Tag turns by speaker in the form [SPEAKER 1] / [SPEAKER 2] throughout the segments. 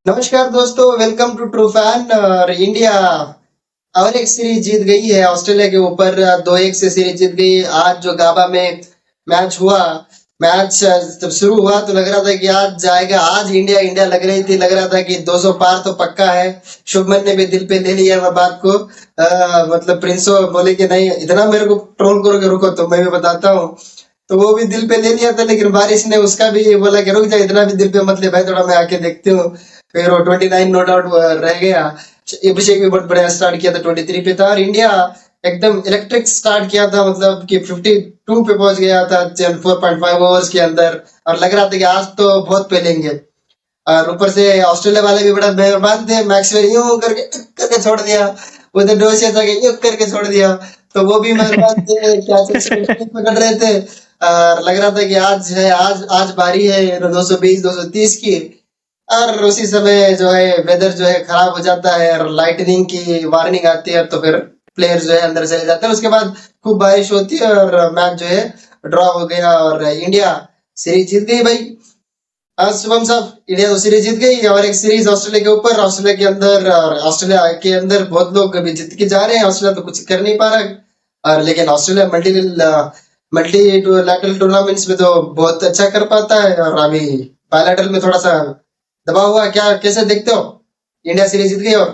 [SPEAKER 1] नमस्कार दोस्तों, welcome to true fan. और इंडिया और एक सीरीज जीत गई है ऑस्ट्रेलिया के ऊपर। 2-1 से सीरीज जीत गई। आज जो गाबा में मैच हुआ, मैच जब शुरू हुआ तो लग रहा था कि आज जाएगा, आज इंडिया इंडिया लग रही थी। लग रहा था कि 200 पार तो पक्का है। शुभमन ने भी दिल पे ले लिया बात को। मतलब प्रिंसो बोले कि नहीं, इतना मेरे को ट्रोल करोगे, रुको तो मैं भी बताता हूँ। तो वो भी दिल पे ले लिया था, लेकिन बारिश ने उसका भी बोला कि रुक जा, इतना भी दिल पे मत ले भाई, थोड़ा मैं आके देखती हूँ। फिर वो 29 नॉट आउट रह गया। अभिषेक भी बहुत बढ़िया स्टार्ट किया था, 23 पे था। और इंडिया एकदम इलेक्ट्रिक स्टार्ट किया था, मतलब कि 52 पे पहुंच गया था 4.5 ओवर्स के अंदर। और लग रहा था कि आज तो बहुत पेलेंगे। और ऊपर से ऑस्ट्रेलिया वाले भी बड़ा मेहरबान थे, मैक्सवेल यूं करके टक करके छोड़ दिया। उधर डोसिया था कि यूं करके छोड़ दिया। तो वो भी मेहरबान थे, क्या पकड़ रहे थे। और लग रहा था कि आज है, आज बारी है 220 230 की। और उसी समय जो है वेदर जो है खराब हो जाता है और लाइटनिंग की वार्निंग आती है, तो फिर प्लेयर जो है अंदर चले जाते हैं। उसके बाद खूब बारिश होती है और मैच जो है ड्रॉ हो गया और इंडिया सीरीज जीत गई भाई। आज शुभम साहब, इंडिया तो सीरीज जीत गई और एक सीरीज ऑस्ट्रेलिया के ऊपर, ऑस्ट्रेलिया के अंदर। और ऑस्ट्रेलिया के अंदर बहुत लोग अभी जीत के जा रहे हैं, ऑस्ट्रेलिया तो कुछ कर नहीं पा रहा। और लेकिन ऑस्ट्रेलिया मल्टी लैटरल टूर्नामेंट्स में तो बहुत अच्छा कर पाता है। और अभी बायलैटरल में थोड़ा सा दबा हुआ है। क्या कैसे देखते हो? इंडिया सीरीज जीत गई। और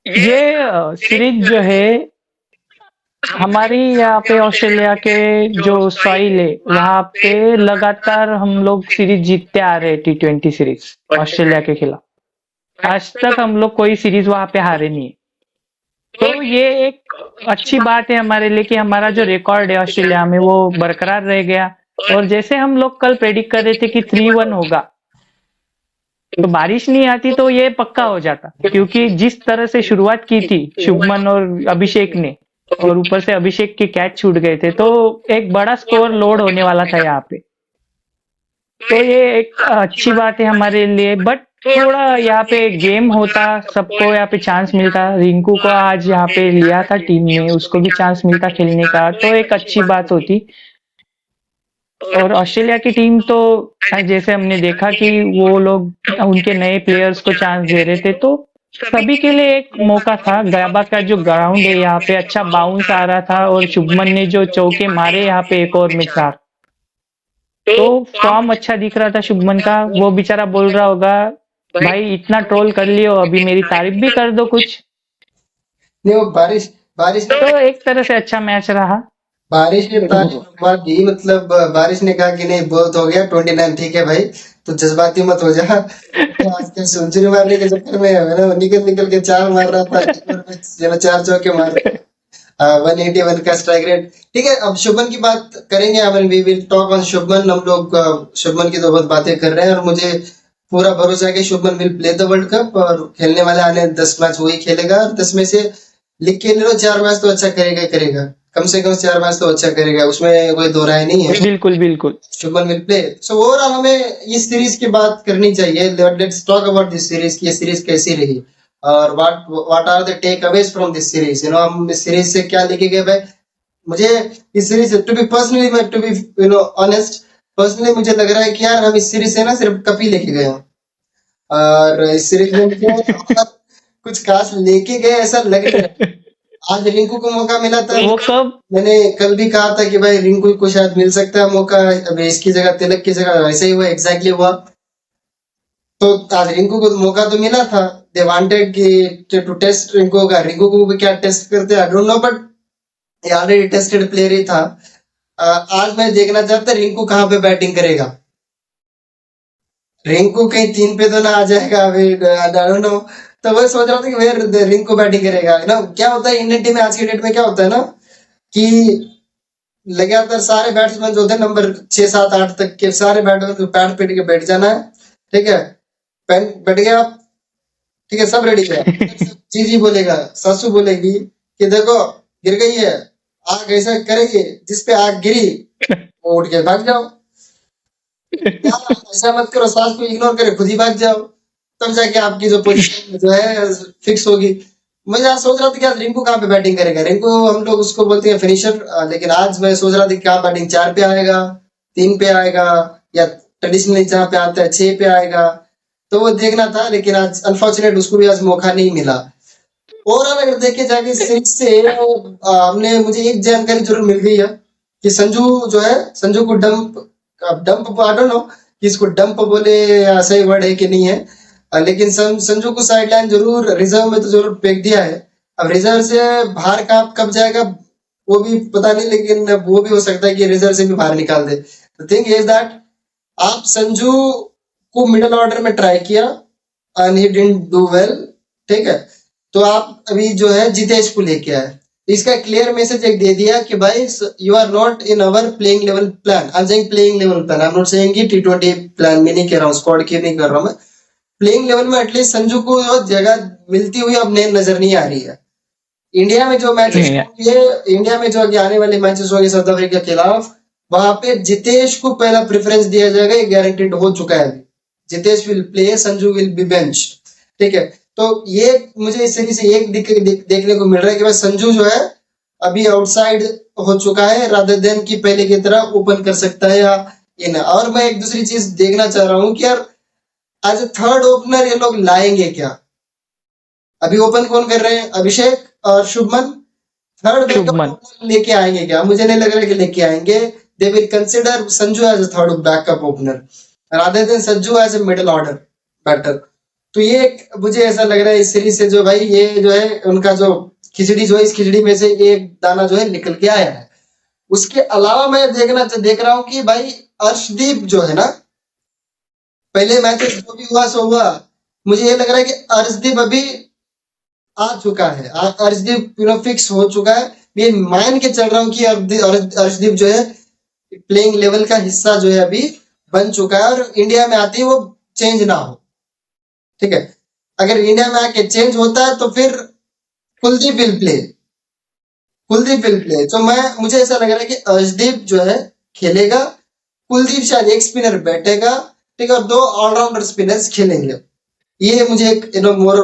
[SPEAKER 2] ये सीरीज जो है हमारी यहाँ पे ऑस्ट्रेलिया के जो सॉइल है वहां पे लगातार हम लोग सीरीज जीतते आ रहे हैं। T20 सीरीज ऑस्ट्रेलिया के खिलाफ आज तक हम लोग कोई सीरीज वहां पे हारे नहीं है। तो ये एक अच्छी बात है हमारे लिए कि हमारा जो रिकॉर्ड है ऑस्ट्रेलिया में वो बरकरार रह गया। और जैसे हम लोग कल प्रेडिक्ट कर रहे थे कि 3-1 होगा, तो बारिश नहीं आती तो ये पक्का हो जाता, क्योंकि जिस तरह से शुरुआत की थी शुभमन और अभिषेक ने, और ऊपर से अभिषेक के कैच छूट गए थे, तो एक बड़ा स्कोर लोड होने वाला था यहाँ पे। तो ये एक अच्छी बात है हमारे लिए। बट थोड़ा यहाँ पे गेम होता, सबको यहाँ पे चांस मिलता। रिंकू को आज यहाँ पे लिया था टीम में, उसको भी चांस मिलता खेलने का, तो एक अच्छी बात होती। और ऑस्ट्रेलिया की टीम तो जैसे हमने देखा कि वो लोग उनके नए प्लेयर्स को चांस दे रहे थे, तो सभी के लिए एक मौका था। गयाबा का जो ग्राउंड है यहाँ पे अच्छा बाउंस आ रहा था, और शुभमन ने जो चौके मारे यहाँ पे एक और में 4, तो फॉर्म अच्छा दिख रहा था शुभमन का। वो बेचारा बोल रहा होगा भाई इतना ट्रोल कर लियो, अभी मेरी तारीफ भी कर दो कुछ।
[SPEAKER 1] नहीं, वो बारिश बारिश
[SPEAKER 2] तो एक तरह से अच्छा मैच रहा।
[SPEAKER 1] बारिश ने बात दी, मतलब बारिश ने कहा कि नहीं, बहुत हो गया 29, ठीक है भाई, तो जज्बाती मत हो जा। तो आजकल सेंचुरी मारने के चक्कर में है ना, निकल निकल के चार मार रहा था, एक ओवर में जो है 4 चौके मार। 181 का स्ट्राइक रेट। ठीक है, अब शुभमन की बात करेंगे। I we will talk on Shubman. हम लोग शुभमन की तो बहुत बातें कर रहे हैं और मुझे पूरा भरोसा है कि Shubman will play the world cup. और खेलने वाले आने 10 मैच वही खेलेगा, और 10 में से लिख के ले लो 4 मैच तो अच्छा करेगा ही करेगा। कम से कम 4 मैच तो अच्छा करेगा, उसमें कोई दो राय नहीं है।
[SPEAKER 2] बिल्कुल बिल्कुल।
[SPEAKER 1] Shubman will play. So overall हमें इस सीरीज की बात करनी चाहिए। Let's talk about this series की ये सीरीज कैसी रही और what are the takeaways from this series. हम इस सीरीज से क्या लेके गए भाई? मुझे इस सीरीज से टू बी पर्सनली, मैं टू बी ऑनेस्ट, पर्सनली मुझे लग रहा है कि यार हम इस सीरीज से ना सिर्फ कप ही लेके गए हैं। और इस सीरीज में मुझे कुछ खास लेके गए ऐसा लग नहीं रहा। आज रिंकू को मौका मिला था।
[SPEAKER 2] वो कब
[SPEAKER 1] मैंने कल भी कहा था कि भाई रिंकू को शायद मिल सकता है मौका। अब इसकी जगह तिलक की जगह वैसे ही हुआ, एग्जैक्टली हुआ। तो आज रिंकू को मौका तो मिला था। दे वांटेड कि टू टेस्ट रिंकू का। रिंकू को भी क्या टेस्ट करते हैं आई डोंट नो, बट ये ऑलरेडी टेस्टेड प्लेयर ही था। आज मैं देखना चाहता रिंकू कहाँ पे बैटिंग करेगा। रिंकू कहीं 3 पे तो ना आ जाएगा अभी, आई डोंट नो। तो मैं सोच रहा था कि वेयर रिंकू बैटिंग करेगा ना। क्या होता है इंडियन टीम में आज की डेट में, क्या होता है ना कि लगातार सारे बैट्समैन जो थे नंबर 6 7 8 तक के सारे बैट्समैन को पैड पीट के बैठ जाना है। ठीक है, पैन बैठ गया आप, ठीक है, सब रेडी है। जी जी बोलेगा, सासू बोलेगी कि देखो गिर गई है, आग ऐसा करेगी, जिस पे आग गिरी वो उठ के भाग जाओ। या ऐसा मत करो, सास को इग्नोर करे, खुद ही भाग जाओ। तब जाके आपकी जो पोजीशन जो है फिक्स होगी। मैं यहाँ सोच रहा था कि आज रिंकू कहाँ पे बैटिंग करेगा। रिंकू हम लोग उसको बोलते हैं फिनिशर, लेकिन आज मैं सोच रहा था कि कहाँ बैटिंग 4 पे आएगा, 3 पे आएगा, या ट्रेडिशनली जहाँ पे आता है 6 पे आएगा। तो वो देखना था, लेकिन आज अनफॉर्चुनेट उसको भी आज मौका नहीं मिला। ओवरऑल अगर देखे जाके सीरीज से हमने मुझे एक जानकारी जरूर मिल गई है कि संजू जो है, संजू को dump dump I don't know कि इसको डंप बोले या सही वर्ड है कि नहीं है, लेकिन संजू को साइडलाइन जरूर रिजर्व में तो जरूर फेंक दिया है। अब रिजर्व से बाहर कब जाएगा वो भी पता नहीं, लेकिन वो भी हो सकता है कि रिजर्व से भी बाहर निकाल दे। द थिंग इज दैट आप संजू को मिडिल ऑर्डर में ट्राई किया and he didn't do well, ठीक है, तो आप अभी जो है जितेश को लेके आए, इसका क्लियर मैसेज एक दे दिया कि भाई you are not in our playing level plan. I am saying playing level plan, I am not saying कि टी20 प्लान में नहीं कह रहा हूँ, स्क्वाड की नहीं कर रहा हूँ मैं, प्लेइंग लेवल में एटलीस्ट संजू को जगह मिलती हुई अब नजर नहीं आ रही है। इंडिया में जो मैचेस
[SPEAKER 2] नहीं है।
[SPEAKER 1] होंगे, इंडिया में जो आगे आने वाले मैचेस होंगे साउथ अफ्रीका के खिलाफ, वहां पे जितेश को पहला प्रेफरेंस दिया जाएगा, ये गारंटेड हो चुका है। Jitesh will play, Sanju will be bench, ठीक है। तो ये मुझे इस तरीके से एक देखने को मिल रहा है कि भाई संजू जो है अभी आउटसाइड हो चुका है, रादर देन की पहले की तरह ओपन कर सकता है या इन। और मैं एक दूसरी चीज देखना चाह रहा हूँ कि यार एज ए थर्ड ओपनर ये लोग लाएंगे क्या। अभी ओपन कौन कर रहे हैं, अभिषेक और Shubman, third backup
[SPEAKER 2] Shubman
[SPEAKER 1] opener लेके आएंगे क्या, मुझे नहीं लग रहा है कि लेके आएंगे। They will consider Sanju as a third backup opener rather than Sanju as a middle order batter. तो ये मुझे ऐसा लग रहा है इस सीरीज से जो भाई ये जो है उनका जो खिचड़ी जो है, इस खिचड़ी में से एक दाना जो है निकल के आया है। उसके अलावा मैं देख रहा हूँ कि भाई अर्शदीप जो है ना, पहले मैचेस जो भी हुआ सो हुआ, मुझे ये लग रहा है कि अर्शदीप अभी आ चुका है, अर्शदीप फिक्स हो चुका है। ये मान के चल रहा हूँ कि अर्शदीप जो है प्लेइंग लेवल का हिस्सा जो है अभी बन चुका है, और इंडिया में आते ही वो चेंज ना हो, ठीक है। अगर इंडिया में आके चेंज होता है तो फिर Kuldeep will play, Kuldeep will play. तो मुझे ऐसा लग रहा है कि अर्शदीप जो है खेलेगा, कुलदीप शायद एक स्पिनर बैठेगा, ठीक है, और दो ऑलराउंडर स्पिनर्स खेलेंगे। ये मुझे एक मोर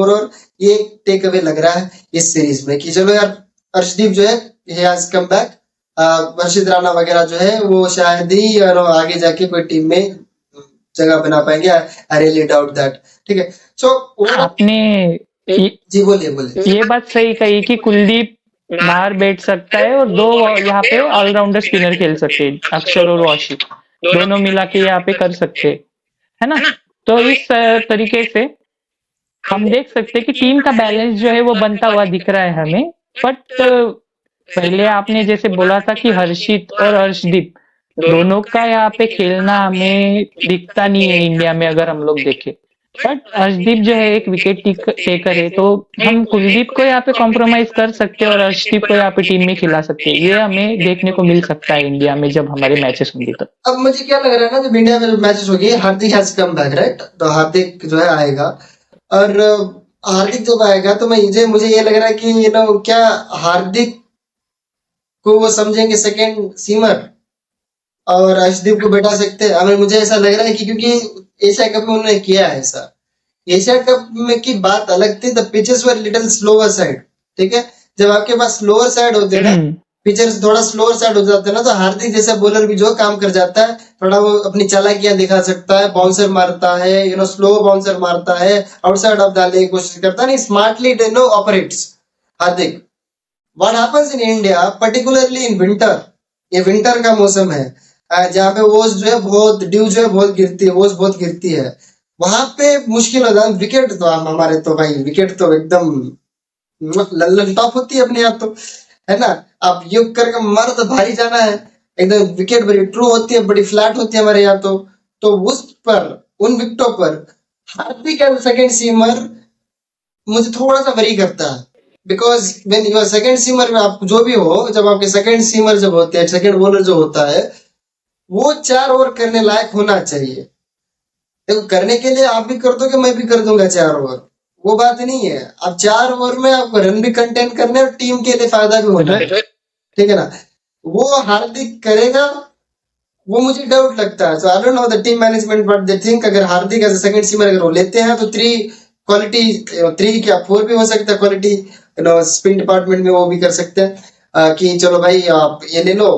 [SPEAKER 1] और ये टेक अवे लग रहा है इस सीरीज में कि चलो यार अर्शदीप जो है he has come back। वर्षित Rana वगैरह जो है वो शायद ही आगे जाके कोई टीम में जगह बना पाएंगे, आई रियली डाउट दैट, ठीक है। सो
[SPEAKER 2] आपने
[SPEAKER 1] जी बोलिए बोलिए।
[SPEAKER 2] ये बात सही कही कि कुलदीप बाहर बैठ सकता है और दो यहाँ पे ऑलराउंडर स्पिनर खेल सकते हैं, अक्षर और वाशी दोनों मिला के यहाँ पे कर सकते हैं, है ना। तो इस तरीके से हम देख सकते हैं कि टीम का बैलेंस जो है वो बनता हुआ दिख रहा है हमें। बट पहले आपने जैसे बोला था कि हर्षित और अर्शदीप दोनों का यहाँ पे खेलना हमें दिखता नहीं है इंडिया में अगर हम लोग देखें। बट अर्शदीप जो है एक विकेट टेकर है, तो हम कुलदीप को यहाँ पे कॉम्प्रोमाइज कर सकते हैं और अर्शदीप को यहाँ पे टीम में खिला सकते हैं। ये हमें देखने को मिल सकता है इंडिया में जब हमारे मैचेस होंगे तो।
[SPEAKER 1] अब मुझे क्या लग रहा है ना, जब इंडिया में मैचेस होगी हार्दिक हैज कम बैक राइट, तो हार्दिक जो है आएगा, और हार्दिक जब आएगा तो मुझे ये लग रहा है कि क्या हार्दिक को वो समझेंगे सेकेंड सीमर और अर्शदीप को बैठा सकते हैं। हमें मुझे ऐसा लग रहा है कि क्योंकि एशिया कप में उन्होंने किया है ऐसा, एशिया कप में की बात अलग थी, the pitches were little slower side, ठीक है। जब आपके पास स्लोअर साइड होते ना, पिचेस थोड़ा स्लोअर साइड हो जाते हैं ना, तो हार्दिक जैसा बॉलर भी जो काम कर जाता है, थोड़ा वो अपनी चालाकियां दिखा सकता है, बाउंसर मारता है, स्लो बाउंसर मारता है, आउटसाइड ऑफ डालने की कोशिश करता है, smartly operates Hardik. What happens in India particularly in winter, ये विंटर का मौसम है जहाँ पे ओस जो है बहुत ड्यू जो है बहुत गिरती है, ओस बहुत गिरती है, वहां पे मुश्किल हो जाता है। विकेट तो हमारे तो भाई विकेट तो एकदम लल्लन टॉप होती है अपने आप तो, है ना। आप युग करके मर तो भारी जाना है, एकदम विकेट बड़ी ट्रू होती है, बड़ी फ्लैट होती है हमारे यहाँ तो उस पर उन विकेटों पर हार्दिक एज सेकंड सीमर मुझे थोड़ा सा वरी करता है। Because when you are second seamer में आप जो भी हो, जब आपके सेकंड सीमर जब होते हैं, सेकंड बॉलर जो होता है, वो 4 ओवर करने लायक होना चाहिए। देखो करने के लिए आप भी कर दोगे, मैं भी कर दूंगा 4 ओवर, वो बात नहीं है। अब 4 ओवर में आपको रन भी कंटेन करने और टीम के लिए फायदा भी होना है, ठीक है ना। वो हार्दिक करेगा, वो मुझे डाउट लगता है। So I don't know the team management but they think अगर हार्दिक एज सेकंड सीमर अगर वो लेते हैं तो 3 क्वालिटी 3 क्या 4 भी हो सकता है क्वालिटी, स्पिन डिपार्टमेंट में वो भी कर सकते हैं कि चलो भाई आप ये ले लो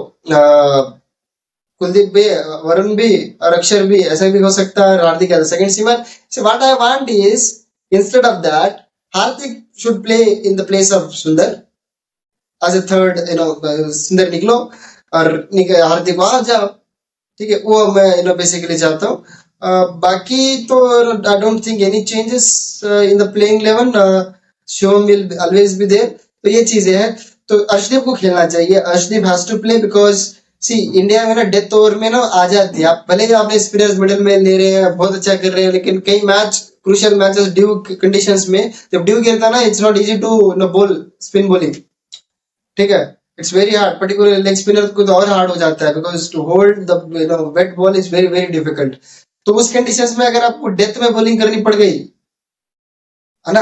[SPEAKER 1] कुलदीप भी, वरुण भी और अक्षर भी, ऐसा भी हो सकता है, और Hardik as second seamer. So what I want is instead of that, Hardik should play in the place of Sundar as a third, सुंदर निकलो और हार्दिक वहां जाओ. ठीक है, वो मैं बेसिकली चाहता हूँ. बाकी तो I don't think any changes in the playing 11. Shivam will always be there. तो ये चीजें हैं. तो अर्शदीप को खेलना चाहिए. Arshdeep has to play because see India में ना डेथ ओवर में ना आ जाती है. आप भले ही आपने स्पिनर्स मिडिल में ले रहे हैं, बहुत अच्छा कर रहे हैं, लेकिन कई match crucial matches dew conditions में जब ड्यू गिरता है ना, it's not easy to bowl spin bowling. ठीक है, it's very hard. Particular leg spinner को तो और हार्ड हो जाता है because to hold the wet ball is very very difficult. तो उस कंडीशंस में अगर आपको डेथ में बॉलिंग करनी पड़ गई है ना,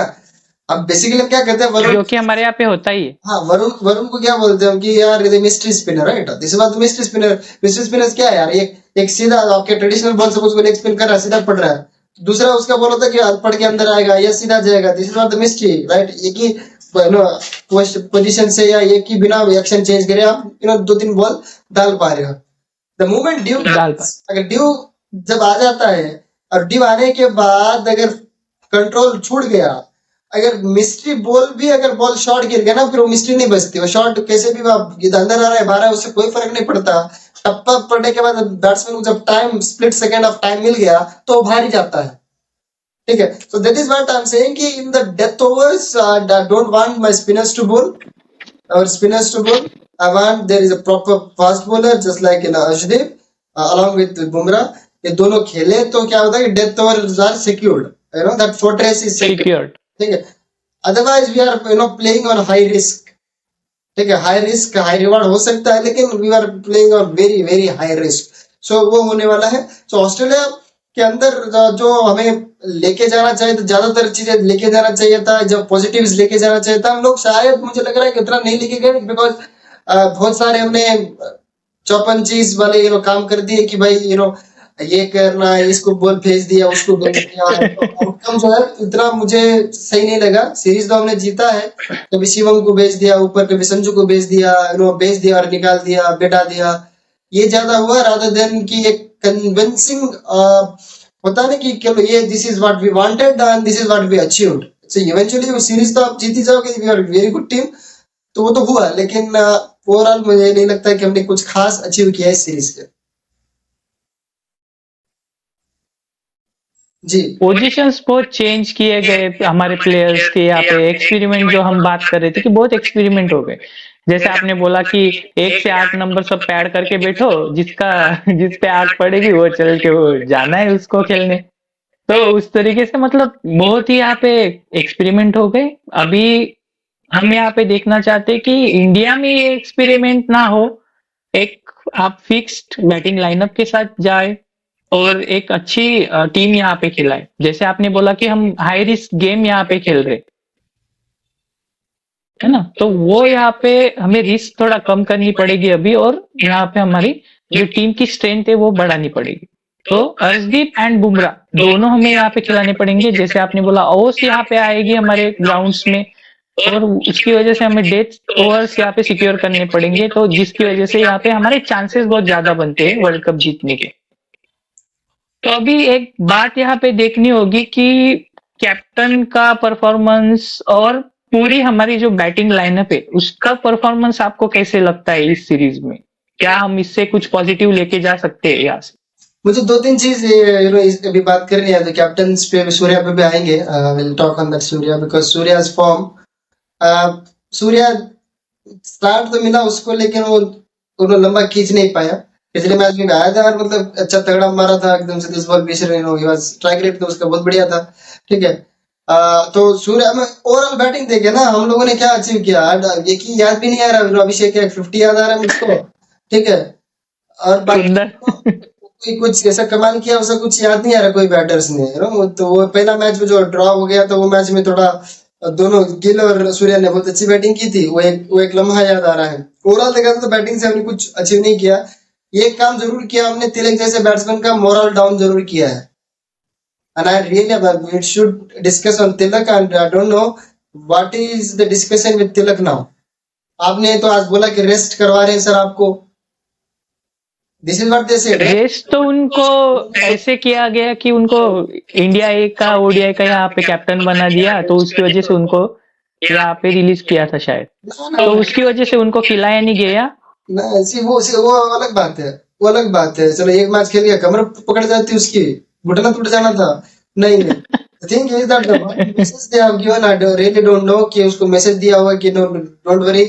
[SPEAKER 1] अब बेसिकली क्या कहते हैं वरुण,
[SPEAKER 2] जो कि हमारे यहाँ पे होता ही है.
[SPEAKER 1] हाँ, वरुण वरुण को क्या बोलते हैं कि यार ये mystery spinner, right. This is mystery spinner. Mystery spinner क्या है यार, एक सीधा आपके ट्रेडिशनल बॉल सपोज को लेग स्पिन कर रहा है, सीधा पड़ रहा है. दूसरा उसका बॉल होता है कि पड़ के अंदर आएगा या सीधा जाएगा. This is not the mystery, right. एक ही पोजीशन से या एक ही बिना एक्शन चेंज करे आप दो तीन बॉल डाल पा रहे हो. द मोमेंट ड्यू, अगर ड्यू जब आ जाता है और ड्यू आने के बाद अगर कंट्रोल छूट गया, अगर मिस्ट्री बॉल भी अगर बॉल शॉर्ट गिर गया ना, फिर वो मिस्ट्री नहीं बचती. वो शॉर्ट कैसे भी आप अंदर आ रहा है बाहर है, उससे कोई फर्क नहीं पड़ता. टप्पा पड़ने के बाद बैट्समैन को जब time split second of time मिल गया तो वो बाहर ही जाता है. ठीक है, so that is what I am saying कि in the death overs I don't want my spinners to bowl और spinners to bowl. I want there is a proper fast bowler just like Arshdeep along with Bumrah. ये दोनों खेले तो क्या होता है कि death overs are secured, that fortress is secured. ठीक है, otherwise we are playing on high risk. ठीक है, हाई रिस्क हाई रिवार्ड हो सकता है, लेकिन we are playing on very very high risk. So वो होने वाला है. सो ऑस्ट्रेलिया के अंदर जो हमें लेके जाना चाहिए था, ज्यादातर चीजें लेके जाना चाहिए था, जो पॉजिटिव्स लेके जाना चाहिए था, हम लोग शायद मुझे लग रहा है कि उतना नहीं लेके गए बिकॉज बहुत सारे हमने चौपन चीज वाले काम कर दिए कि भाई ये करना है, इसको बॉल भेज दिया, उसको बॉल दिया. आउटकम जो है इतना मुझे सही नहीं लगा. सीरीज तो हमने जीता है, कभी शिवम को भेज दिया ऊपर, कभी संजू को भेज दिया, भेज दिया और निकाल दिया, बैठा दिया. ये ज्यादा हुआ रादर देन कि एक कन्विंसिंग होता है ना कि चलो ये this is what we wanted and this is what we achieved. So eventually वो सीरीज तो आप जीत ही जाओगे, we are very good team. तो वो तो हुआ, लेकिन ओवरऑल मुझे नहीं लगता कि हमने कुछ खास अचीव किया इस सीरीज से. जी,
[SPEAKER 2] पोजीशंस बहुत चेंज किए गए हमारे प्लेयर्स के. यहाँ पे एक्सपेरिमेंट जो हम बात कर रहे थे कि बहुत एक्सपेरिमेंट हो गए. जैसे आपने बोला कि 1 से 8 नंबर सब पैड करके बैठो, जिस पे आंख पड़ेगी वो चल के वो जाना है उसको खेलने. तो उस तरीके से मतलब बहुत ही यहाँ पे एक्सपेरिमेंट हो गए. अभी हम यहाँ पे देखना चाहते हैं कि इंडिया में ये एक्सपेरिमेंट ना हो. एक आप फिक्स्ड बैटिंग लाइनअप के साथ जाए और एक अच्छी टीम यहाँ पे खिलाए. जैसे आपने बोला कि हम हाई रिस्क गेम यहाँ पे खेल रहे है ना, तो वो यहाँ पे हमें रिस्क थोड़ा कम करनी पड़ेगी अभी, और यहाँ पे हमारी जो टीम की स्ट्रेंथ है वो बढ़ानी पड़ेगी. तो अर्शदीप एंड बुमराह दोनों हमें यहाँ पे खिलाने पड़ेंगे. जैसे आपने बोला ओवर्स यहाँ पे आएगी हमारे ग्राउंड्स में, और उसकी वजह से हमें डेथ ओवर्स यहाँ पे सिक्योर करने पड़ेंगे. तो जिसकी वजह से यहाँ पे हमारे चांसेस बहुत ज्यादा बनते हैं वर्ल्ड कप जीतने के. तो अभी एक बात यहाँ पे देखनी होगी कि कैप्टन का परफॉर्मेंस और पूरी हमारी जो बैटिंग लाइनअप है उसका परफॉर्मेंस आपको कैसे लगता है इस सीरीज में? क्या हम इससे कुछ पॉजिटिव लेके जा सकते हैं यहाँ से?
[SPEAKER 1] मुझे दो तीन चीज अभी बात करनी है. तो कैप्टन पे सूर्या पे भी आएंगे. Will talk on that Surya because Surya's form. Surya start तो मिला उसको, लेकिन वो लंबा खींच नहीं पाया. पिछले मैच में आया था और मतलब अच्छा तगड़ा मारा था एकदम से 10 बॉल 20 रन. स्ट्राइक रेट तो उसका बहुत बढ़िया था. ठीक है, तो सूर्या में ओवरऑल बैटिंग देखे ना हम लोगों ने क्या अचीव किया, एक ही याद भी नहीं आ रहा. अभिषेक का 50 याद आ रहा है मुझको. ठीक है, और कोई कुछ ऐसा कमाल किया उसका कुछ याद नहीं आ रहा कोई बैटर्स ने. तो वो पहला मैच में जो ड्रॉ हो गया, तो वो मैच में थोड़ा दोनों गिल और सूर्या ने बहुत अच्छी बैटिंग की थी. वो एक लम्हा याद आ रहा है. ओवरऑल देखा तो बैटिंग से हमने कुछ अचीव नहीं किया. ये काम जरूर किया हमने, तिलक जैसे बैट्समैन का मोरल डाउन जरूर किया है. and I really we should discuss on Tilak, and I don't know what is the discussion with Tilak now. आपने तो आज बोला कि रेस्ट करवा रहे हैं सर आपको. This is what they said.
[SPEAKER 2] Rest तो उनको ऐसे किया गया कि उनको इंडिया ए का ओडीआई का यहाँ पे कैप्टन बना दिया, तो उसकी वजह से उनको यहाँ पे रिलीज किया था शायद, तो उसकी वजह से उनको खिलाया नहीं गया।
[SPEAKER 1] ना वो अलग बात है, वो अलग बात है। चलो एक मैच खेल गया, कमर पकड़ जाती उसकी, घुटना टूट जाना था। नहीं नहीं, think is that message they have given, I really don't know कि उसको मैसेज दिया होगा कि no don't worry.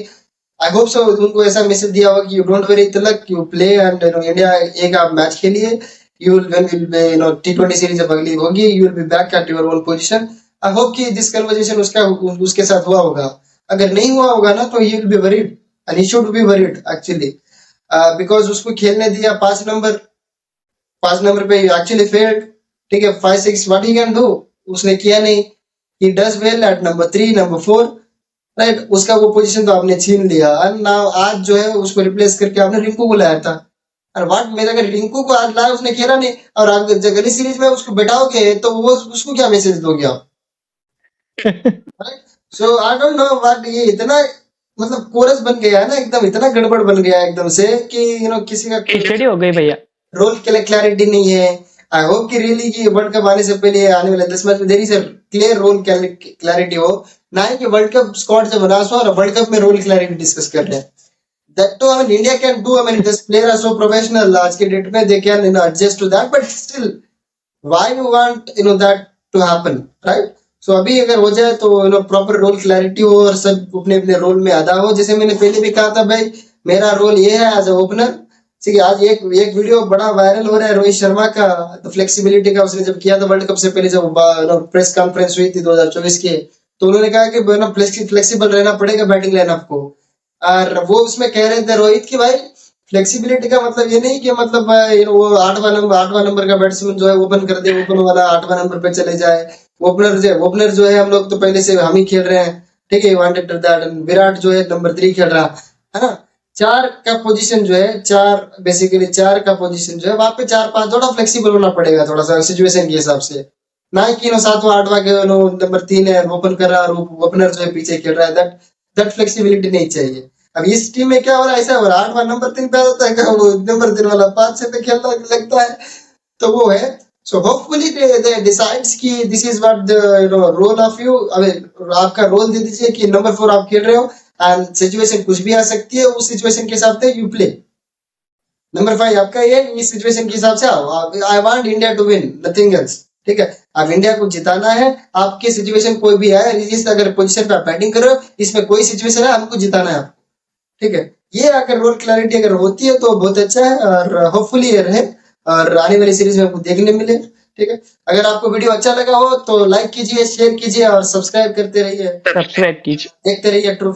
[SPEAKER 1] I hope so उनको ऐसा मैसेज दिया होगा कि you don't worry Tilak, you play and India एक आप मैच खेलिए, you will when will be T20 series जब अगली होगी, you will be back at your own position. I hope कि दिस कन्वर्सेशन उसके साथ हुआ होगा। अगर नहीं हुआ होगा ना तो he will be worried and he should be worried actually, because उसको खेलने दिया 5 नंबर पे एक्चुअली फेल्ड। ठीक है, 5-6 व्हाट ही कैन डू, उसने किया नहीं। He does well at number 3 number 4, right. उसका वो पोजीशन तो आपने छीन लिया, एंड नाउ आज जो है उसको रिप्लेस करके आपने रिंकू को लाया था। और व्हाट मेरा, अगर रिंकू को आज लाया उसने खेला नहीं और आप अगली सीरीज में उसको बैठाओगे तो वो उसको क्या मैसेज दोगे आप, right. So I don't know what, ये इतना मतलब कोरस बन गया है ना एकदम, इतना गड़बड़ बन गया है एकदम से कि किसी का
[SPEAKER 2] खिचड़ी हो गई भैया।
[SPEAKER 1] रोल के लिए क्लैरिटी नहीं है। आई होप कि रियली कि वर्ल्ड कप आने से पहले आने वाले 10 मैच में देरी से क्लियर रोल क्लैरिटी हो, ना ही कि वर्ल्ड कप स्क्वाड जब अनाउंस हुआ और वर्ल्ड कप में रोल क्लैरिटी डिस्कस कर रहे हैं। दैट तो I mean India can do, I mean this player are so professional आज के डेट में, they can adjust to that, but still why you want that to happen, right. So अभी अगर हो जाए तो प्रॉपर रोल क्लैरिटी हो और सब अपने अपने रोल में अदा हो। जैसे मैंने पहले भी कहा था भाई, मेरा रोल ये है एज अ ओपनर। ठीक है, आज एक वीडियो बड़ा वायरल हो रहा है रोहित शर्मा का, तो फ्लेक्सिबिलिटी का उसने जब किया था वर्ल्ड कप से पहले, जब प्रेस कॉन्फ्रेंस हुई थी 2024 की, तो उन्होंने कहा कि फ्लेक्सिबल रहना पड़ेगा बैटिंग लाइनअप को। और वो उसमें कह रहे थे रोहित की भाई फ्लेक्सिबिलिटी का मतलब ये नहीं कि मतलब वो 8वां नंबर का बैट्समैन जो है ओपन कर दे, ओपन वाला 8वां नंबर पे चले जाए। ओपनर जो है हम लोग तो पहले से हम ही खेल रहे हैं। ठीक है, वांटेड दैट, विराट जो है नंबर 3 खेल रहा है ना। 4 का पोजीशन जो है, 4 का पोजीशन जो है वहां पे 4-5 थोड़ा फ्लेक्सिबल होना पड़ेगा, थोड़ा सा सिचुएशन के हिसाब से। ना कि 7वां 8वां के नंबर 3 है ओपन कर रहा है और ओपनर जो है पीछे खेल रहा है, दैट फ्लेक्सिबिलिटी नहीं चाहिए। अब इस टीम में क्या हो रहा है, ऐसा हो रहा है 8वां नंबर 3 पे आ जाता है क्या, वो नंबर 3 वाला 5-6 पे खेलना लगता है, तो वो है। सो होपफुली दे डिसाइड्स कि this is what the role of you, आपका रोल दे दीजिए कि नंबर 4 आप खेल रहे हो एंड सिचुएशन कुछ भी आ सकती है, उस सिचुएशन के हिसाब से यू प्ले। नंबर 5 आपका ये, इस सिचुएशन के हिसाब से आओ, I want India to win, nothing else. ठीक है, अब इंडिया को जिताना है, आपकी सिचुएशन कोई भी है, इस अगर पोजीशन पे आप बैटिंग कर रहे हो, इसमें कोई सिचुएशन है, हमको जिताना है आपको। ठीक है, ये अगर रोल क्लैरिटी अगर होती है तो बहुत अच्छा है, और होपफुली ये रहे और आने वाली सीरीज में आपको देखने मिले। ठीक है, अगर आपको वीडियो अच्छा लगा हो तो लाइक कीजिए, शेयर कीजिए और सब्सक्राइब करते रहिए,
[SPEAKER 2] सब्सक्राइब कीजिए।
[SPEAKER 1] देखते रहिए ट्रू